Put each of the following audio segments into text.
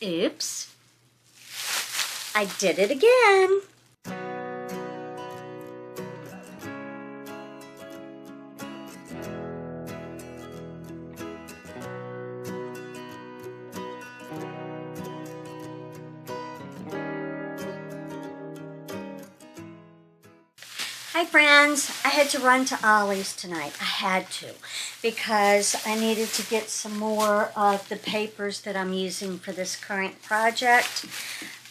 Oops. I did it again. Hi friends, I had to run to Ollie's tonight. I had to because I needed to get some more of the papers that I'm using for this current project.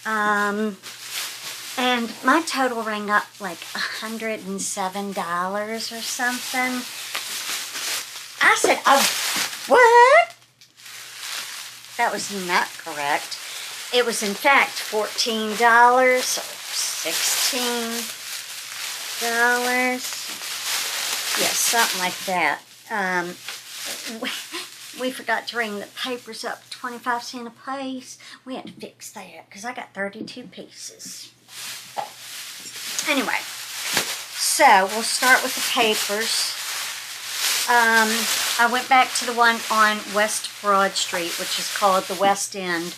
And my total rang up like $107 or something. I said, oh, what? That was not correct. It was in fact $14 or $16. Yes, something like that. We forgot to ring the papers up 25 cents a piece. We had to fix that because I got 32 pieces. Anyway, so we'll start with the papers. I went back to the one on West Broad Street, which is called the West End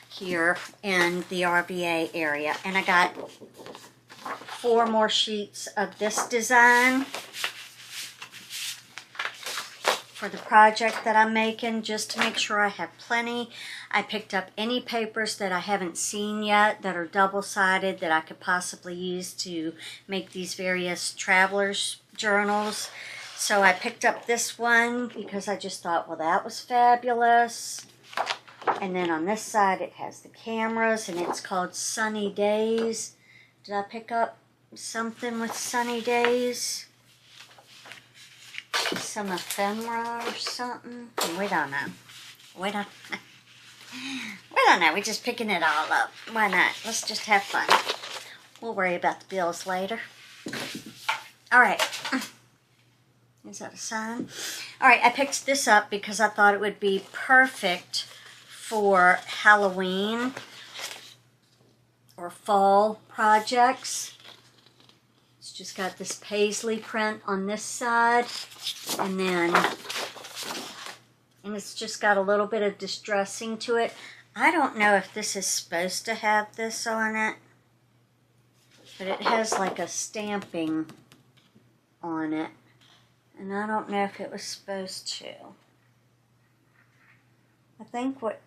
here in the RVA area, and I got 4 more sheets of this design for the project that I'm making, just to make sure I have plenty. I picked up any papers that I haven't seen yet that are double-sided that I could possibly use to make these various travelers journals. So I picked up this one because I just thought, well, that was fabulous. And then on this side it has the cameras, and it's called Sunny Days. Did I pick up something with Sunny Days? Some ephemera or something? We don't know. We don't know. We're just picking it all up. Why not? Let's just have fun. We'll worry about the bills later. Alright. Is that a sign? Alright, I picked this up because I thought it would be perfect for Halloween or fall projects. It's just got this paisley print on this side, and it's just got a little bit of distressing to it. I don't know if this is supposed to have this on it, but it has like a stamping on it, and I don't know if it was supposed to. I think what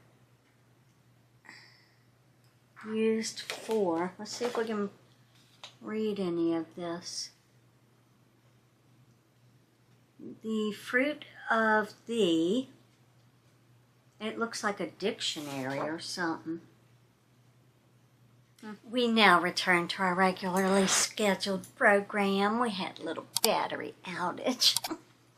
used for, let's see if we can read any of this. The fruit of the, it looks like a dictionary or something. We now return to our regularly scheduled program. We had a little battery outage.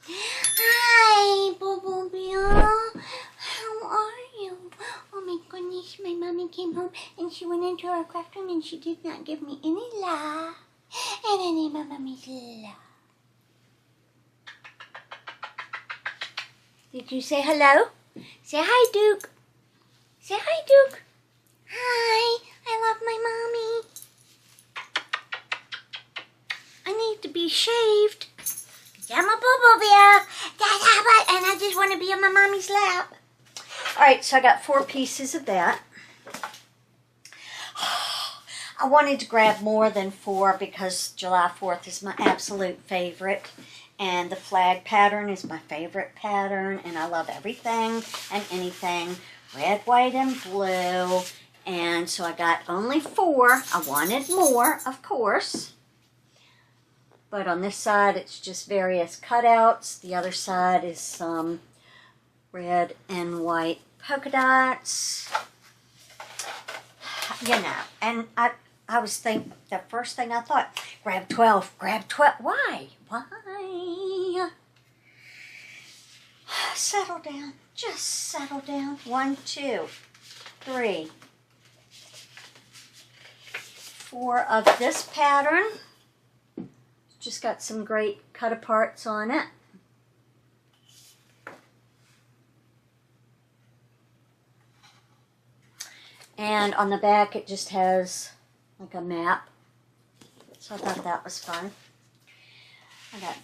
Hi, Bobo Bill. How are you? Oh my goodness, my mommy came home and she went into our craft room and she did not give me any love. And I named my mommy's love. Did you say hello? Say hi, Duke. Say hi, Duke. Hi, I love my mommy. I need to be shaved. I'm a boo-boo bear. And I just want to be on my mommy's lap. Alright, so I got 4 pieces of that. I wanted to grab more than 4 because July 4th is my absolute favorite. And the flag pattern is my favorite pattern. And I love everything and anything red, white, and blue. And so I got only 4. I wanted more, of course. But on this side, it's just various cutouts. The other side is some red and white polka dots. You know, and I was thinking, the first thing I thought, grab 12, grab 12. Why? Why? Settle down. Just settle down. 1, 2, 3, 4 of this pattern. Just got some great cut aparts on it. And on the back it just has like a map. So I thought that was fun. I got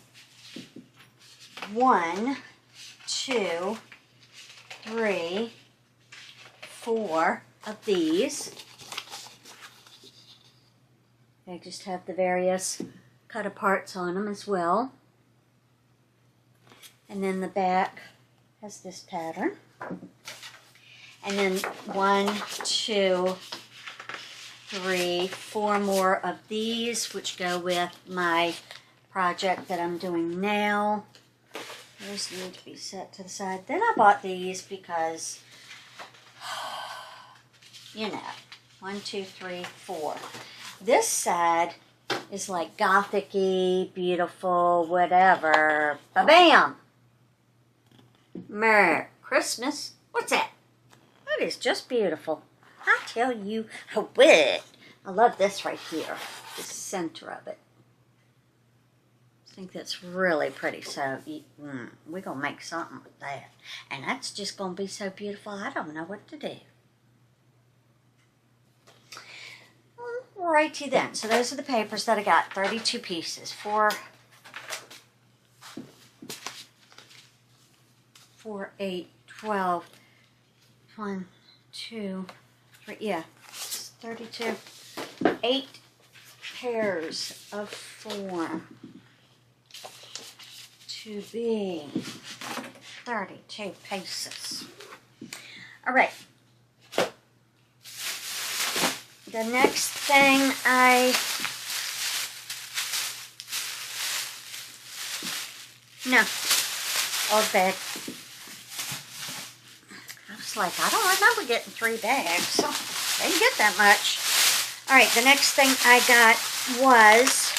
1, 2, 3, 4 of these. They just have the various cut aparts on them as well. And then the back has this pattern. And then 1, 2, 3, 4 more of these, which go with my project that I'm doing now. Those need to be set to the side. Then I bought these because, you know, 1, 2, 3, 4. This side is like gothic-y, beautiful, whatever. Ba-bam! Merry Christmas. What's that? That is just beautiful. I tell you what. I love this right here. The center of it. I think that's really pretty. So we're going to make something with that. And that's just going to be so beautiful. I don't know what to do. Alrighty then. So those are the papers that I got. 32 pieces. 4, 8, 12. 1, 2, 3. Yeah. 32. 8 pairs of 4. To be 32 pieces. All right. The next thing old bag. I was like, I don't remember getting 3 bags. So I didn't get that much. All right, the next thing I got was,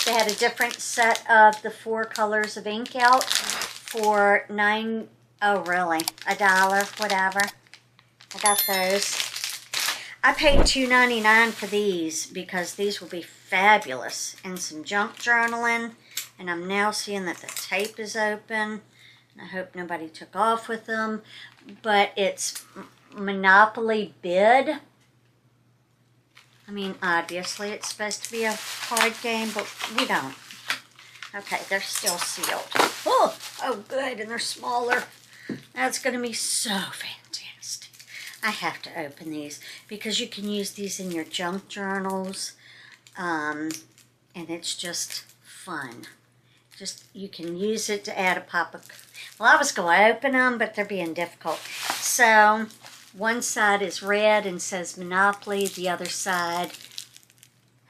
they had a different set of the 4 colors of ink out for $9, oh really, $1, whatever. I got those. I paid $2.99 for these because these will be fabulous in some junk journaling. And I'm now seeing that the tape is open. And I hope nobody took off with them. But it's Monopoly Bid. I mean, obviously it's supposed to be a card game, but we don't. Okay, they're still sealed. Oh, good, and they're smaller. That's going to be so fantastic. I have to open these because you can use these in your junk journals, and it's just fun. You can use it to add a pop of... Well, I was going to open them, but they're being difficult. So, one side is red and says Monopoly. The other side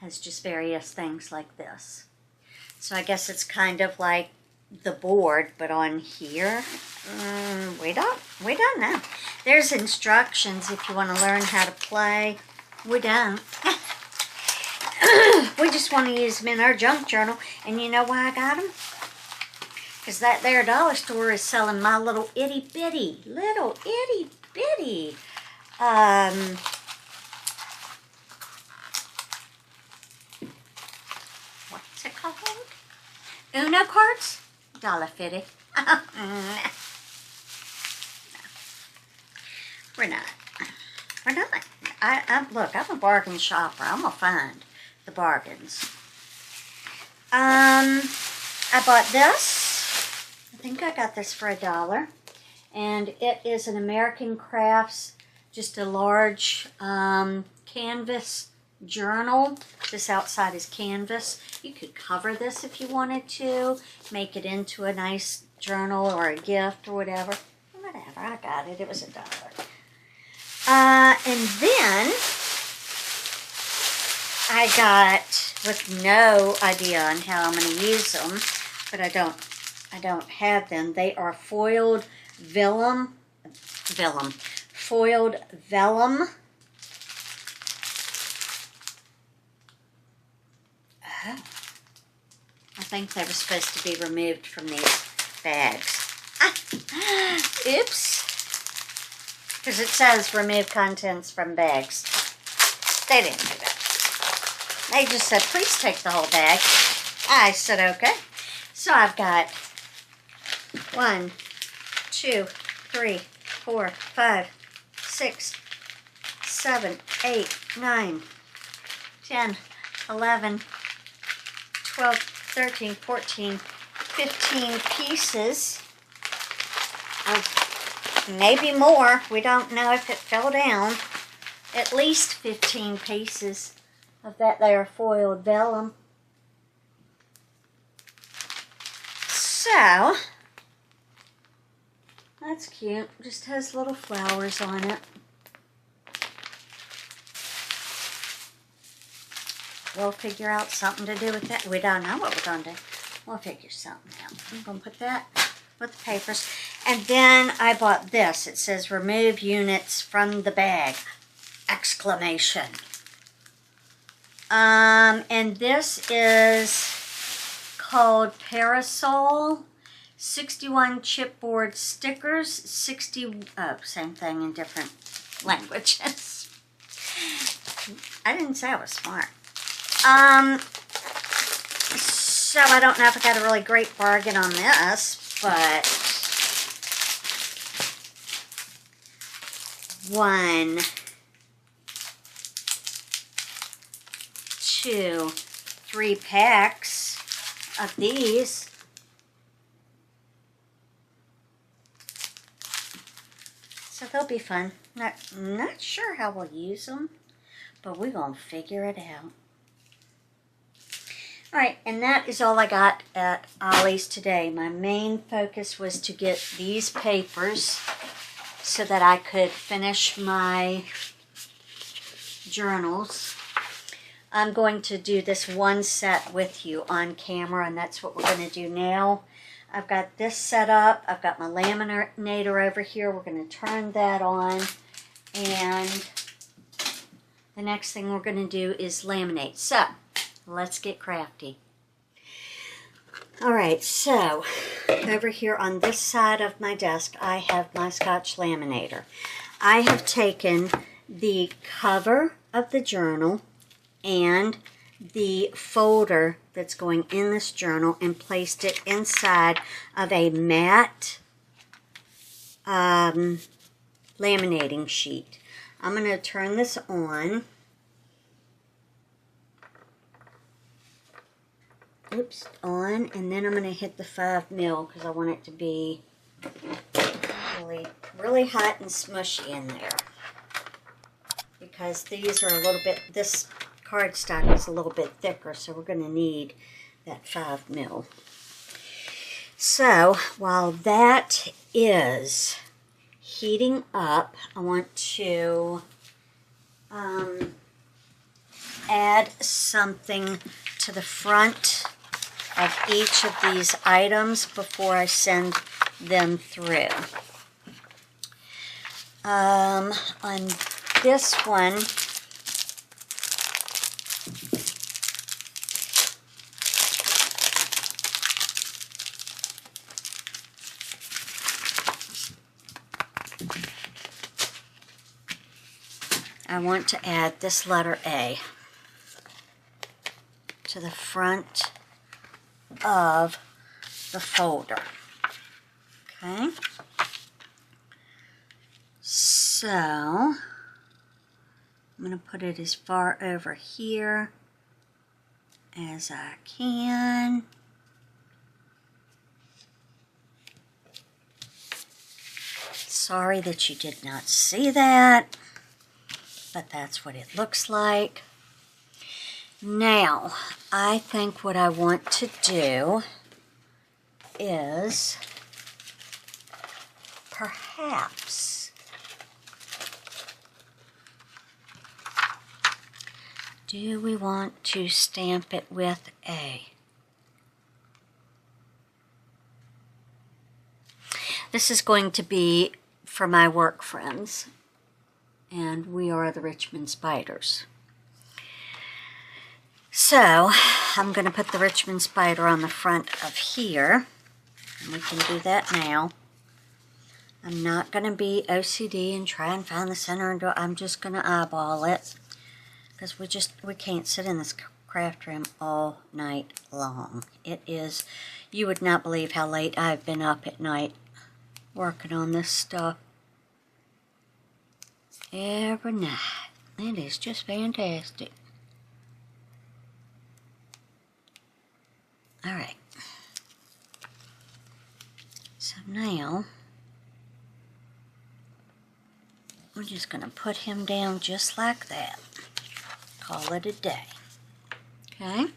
has just various things like this. So I guess it's kind of like the board, but on here. We don't know. There's instructions if you want to learn how to play. We don't. We just want to use them in our junk journal. And you know why I got them? Because that there dollar store is selling my little itty bitty, what's it called? Uno cards? $1.50. No. We're not. Look, I'm a bargain shopper. I'm gonna find the bargains. I bought this. I think I got this for $1. And it is an American Crafts, just a large canvas journal. This outside is canvas. You could cover this if you wanted to, make it into a nice journal or a gift or whatever. Whatever, I got it. It was $1. And then I got, with no idea on how I'm going to use them, but I don't have them. They are foiled vellum. Foiled vellum. Oh. I think they were supposed to be removed from these bags. Oops. Because it says remove contents from bags. They didn't do that. They just said, please take the whole bag. I said, okay. So I've got 1, 2, 3, 4, 5, 6, 7, 8, 9, 10, 11, 12, 13, 14, 15 pieces of maybe more. We don't know if it fell down. At least 15 pieces of that there foiled vellum. So, that's cute. Just has little flowers on it. We'll figure out something to do with that. We don't know what we're going to do. We'll figure something out. I'm going to put that with the papers. And then I bought this. It says remove units from the bag. Exclamation. And this is called Parasol. 61 chipboard stickers. 60, same thing in different languages. I didn't say I was smart. So I don't know if I got a really great bargain on this, but 1, 2, 3 packs of these. So they'll be fun. Not sure how we'll use them, but we're going to figure it out. Alright, and that is all I got at Ollie's today. My main focus was to get these papers so that I could finish my journals. I'm going to do this one set with you on camera, and that's what we're going to do now. I've got this set up. I've got my laminator over here. We're going to turn that on, and the next thing we're going to do is laminate. So, let's get crafty. Alright, so over here on this side of my desk, I have my Scotch laminator. I have taken the cover of the journal and the folder that's going in this journal and placed it inside of a matte laminating sheet. I'm going to turn this on. Oops, on, and then I'm going to hit the 5mm because I want it to be really hot and smushy in there. Because these are a little bit, this cardstock is a little bit thicker, so we're going to need that 5mm. So, while that is heating up, I want to add something to the front of each of these items before I send them through. On this one, I want to add this letter A to the front of the folder. Okay, so I'm going to put it as far over here as I can. Sorry that you did not see that, but that's what it looks like. Now, I think what I want to do is perhaps do we want to stamp it with A? This is going to be for my work friends, and we are the Richmond Spiders. So, I'm going to put the Richmond Spider on the front of here, and we can do that now. I'm not going to be OCD and try and find the center and do it. I'm just going to eyeball it, because we can't sit in this craft room all night long. It is, you would not believe how late I've been up at night working on this stuff. Every night. It is just fantastic. Alright. So now, we're just going to put him down just like that. Call it a day. Okay.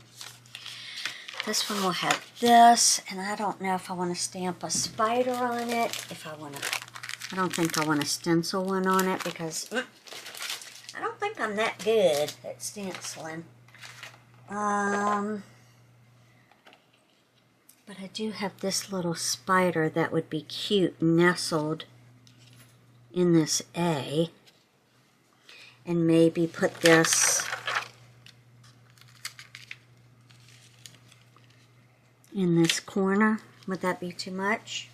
This one will have this, and I don't know if I want to stamp a spider on it. I don't think I want a stencil one on it because I don't think I'm that good at stenciling. But I do have this little spider that would be cute nestled in this A. And maybe put this in this corner. Would that be too much?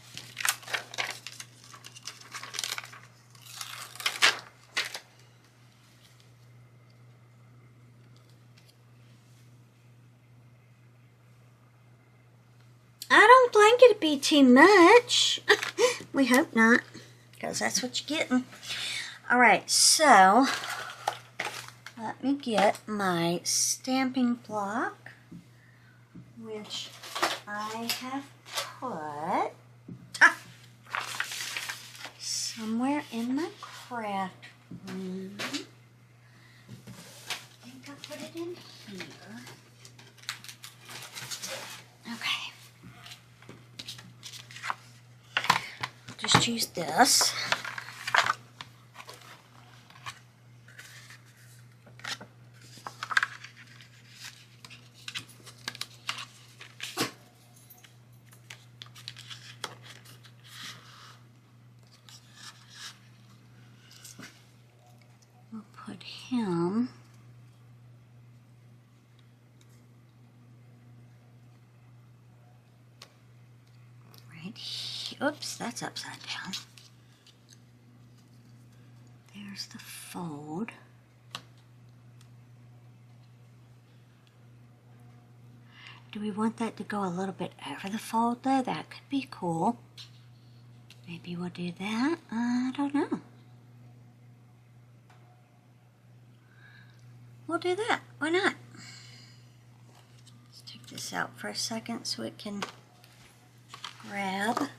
I don't think it'd be too much. We hope not, because that's what you're getting. All right, so let me get my stamping block, which I have put somewhere in my craft room. I think I put it in here. Okay. Just use this. We'll put him right here. Oops, that's upside down. There's the fold. Do we want that to go a little bit over the fold though? That could be cool. Maybe we'll do that. I don't know. We'll do that. Why not? Let's take this out for a second so it can grab.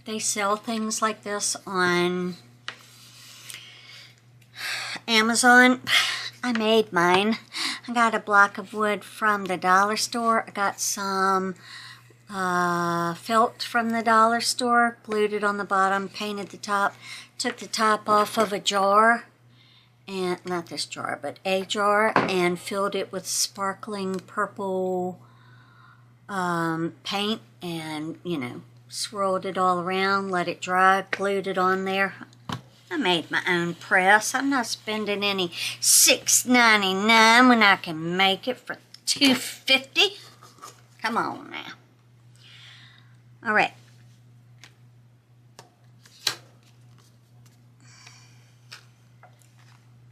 They sell things like this on Amazon. I made mine. I got a block of wood from the dollar store. I got some felt from the dollar store, glued it on the bottom, painted the top, took the top off of a jar, and not this jar, but a jar, and filled it with sparkling purple paint, and, you know, swirled it all around, let it dry, glued it on there. I made my own press. I'm not spending any $6.99 when I can make it for $2.50. Come on now. All right.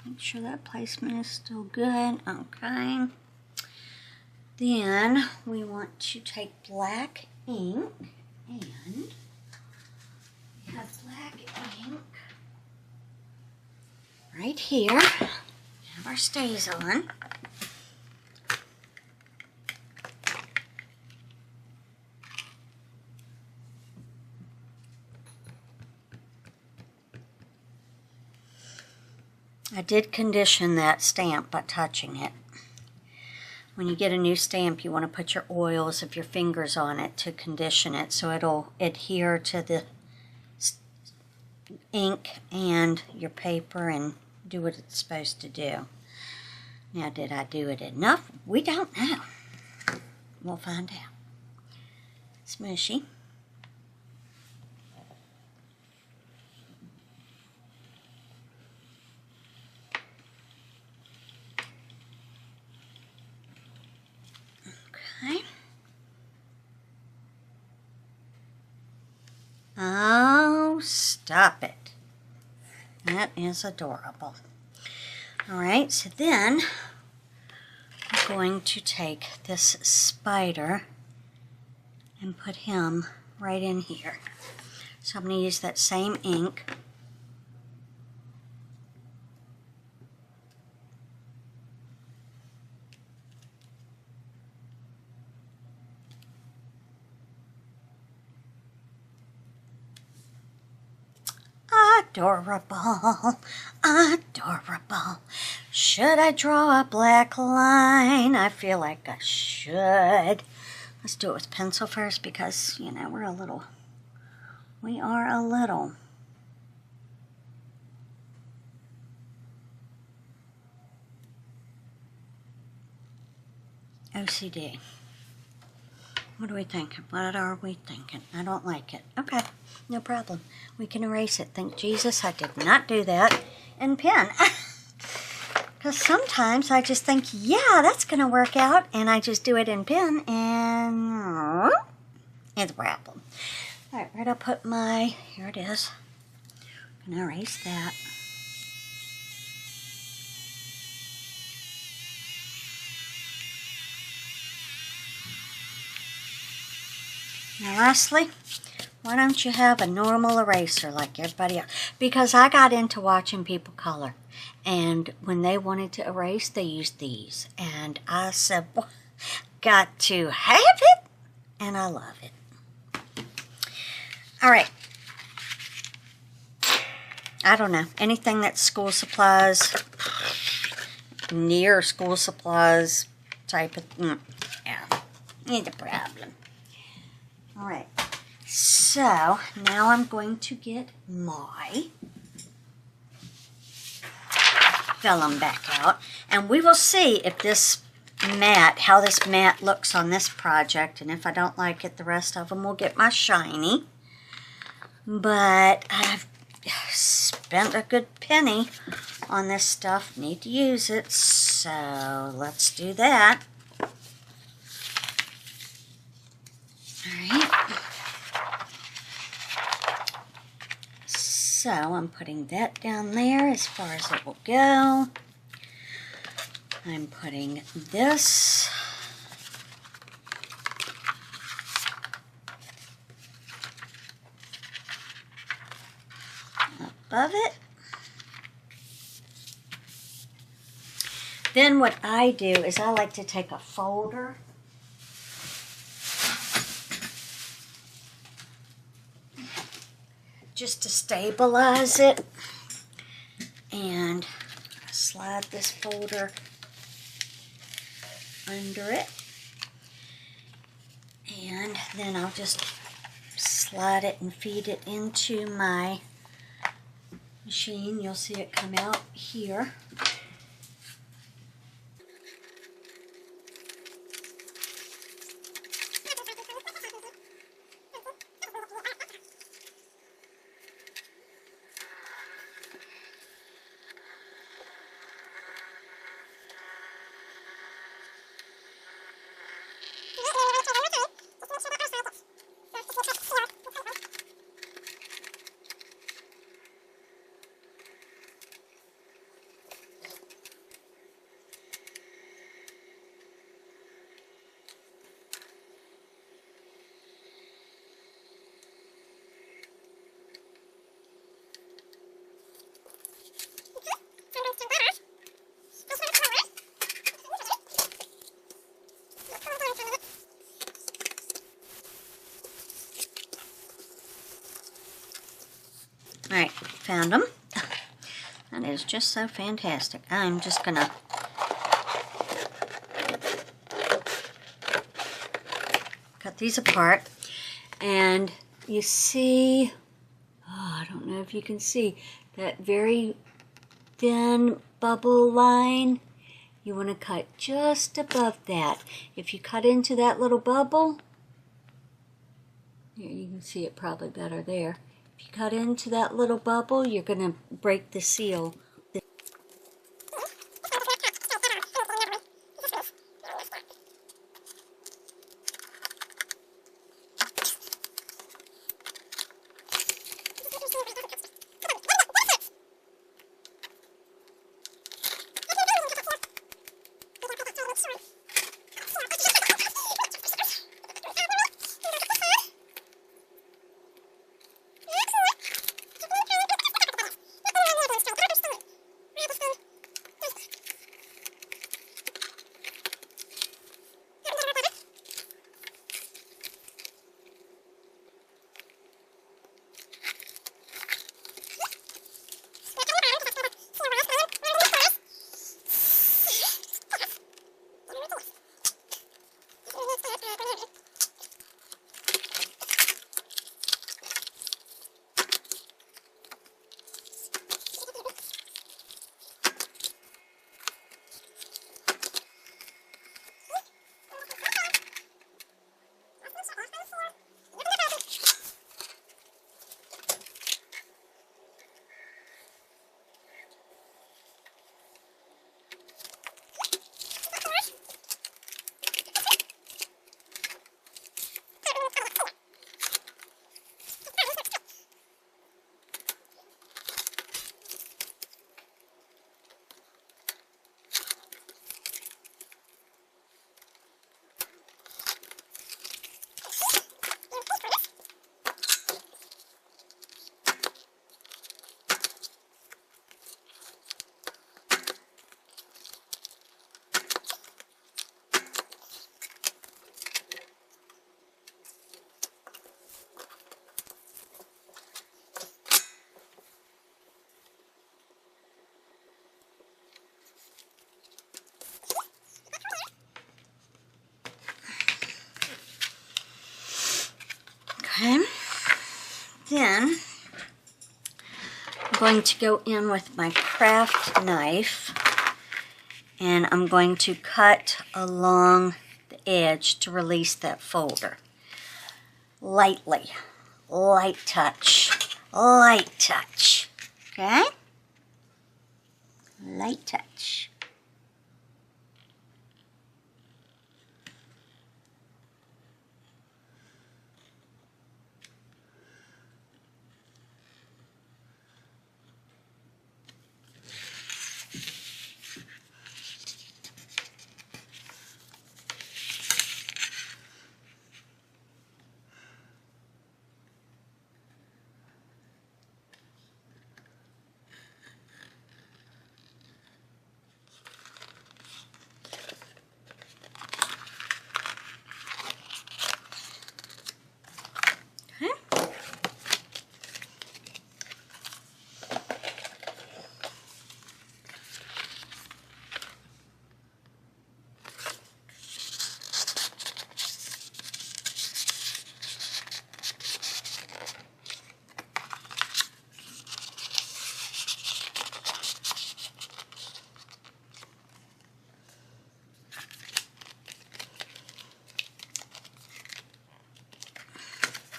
Make sure that placement is still good. Okay. Then we want to take black ink, and we have black ink right here. Have our stays on. I did condition that stamp by touching it. When you get a new stamp, you want to put your oils of your fingers on it to condition it so it'll adhere to the ink and your paper and do what it's supposed to do. Now, did I do it enough? We don't know. We'll find out. Smushy. Okay. Oh, stop it. That is adorable. All right, so then I'm going to take this spider and put him right in here. So I'm going to use that same ink. adorable, adorable. Should I draw a black line? I feel like I should. Let's do it with pencil first because, you know, we are a little. OCD. What are we thinking? What are we thinking? I don't like it. Okay, no problem. We can erase it. Thank Jesus I did not do that in pen. Because sometimes I just think, yeah, that's going to work out. And I just do it in pen and it's a problem. All right, where'd I put my, here it is. I'm going to erase that. Now, lastly, why don't you have a normal eraser like everybody else? Because I got into watching people color. And when they wanted to erase, they used these. And I said, well, got to have it. And I love it. All right. I don't know. Anything that's school supplies, near school supplies type of, yeah, ain't a problem. All right, so now I'm going to get my vellum back out, and we will see if this matte, how this matte looks on this project, and if I don't like it, the rest of them will get my shiny. But I've spent a good penny on this stuff, need to use it, so let's do that. Alright, so I'm putting that down there as far as it will go. I'm putting this above it. Then what I do is I like to take a folder just to stabilize it, and I slide this folder under it, and then I'll just slide it and feed it into my machine. You'll see it come out here. Alright, found them. That is just so fantastic. I'm just going to cut these apart. And you see, I don't know if you can see, that very thin bubble line. You want to cut just above that. If you cut into that little bubble, here you can see it probably better there. If you cut into that little bubble, you're going to break the seal. Then I'm going to go in with my craft knife, and I'm going to cut along the edge to release that folder. Lightly, light touch, okay? Light touch.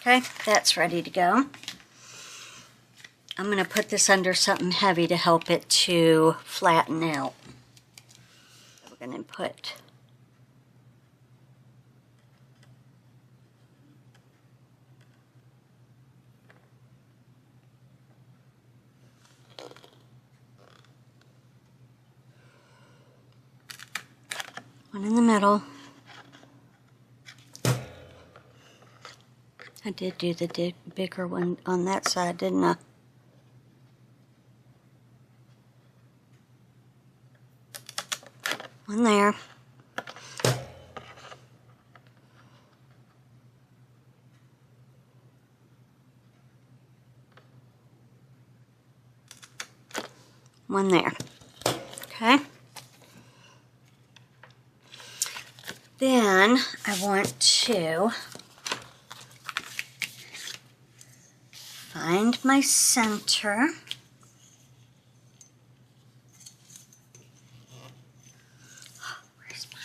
Okay, that's ready to go. I'm going to put this under something heavy to help it to flatten out. We're going to put one in the middle. I did do the bigger one on that side, didn't I? One there. One there. Okay. Then I want to find my center. Where's mine?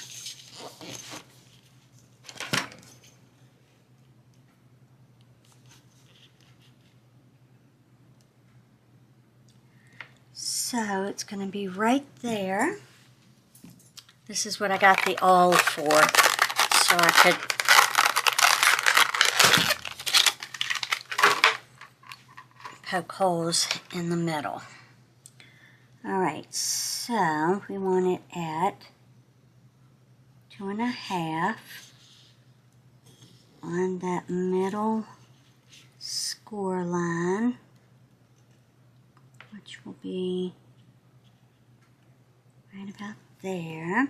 So it's going to be right there. This is what I got the awl for, so I could poke holes in the middle. Alright, so we want it at 2.5 on that middle score line, which will be right about there.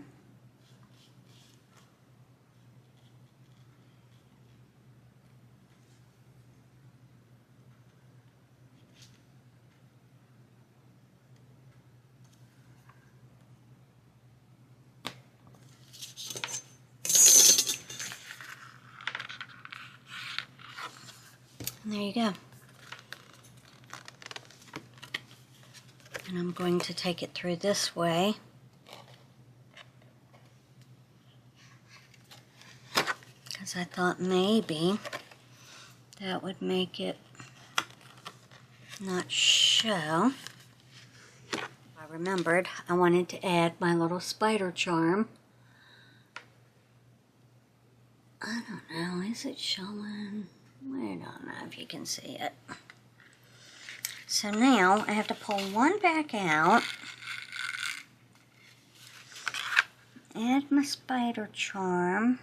And there you go. And I'm going to take it through this way. Because I thought maybe that would make it not show. I remembered I wanted to add my little spider charm. I don't know, is it showing? I don't know if you can see it. So now I have to pull one back out, add my spider charm,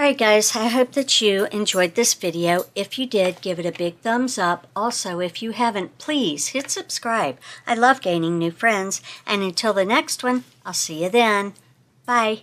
Alright guys, I hope that you enjoyed this video. If you did, give it a big thumbs up. Also, if you haven't, please hit subscribe. I love gaining new friends. And until the next one, I'll see you then. Bye.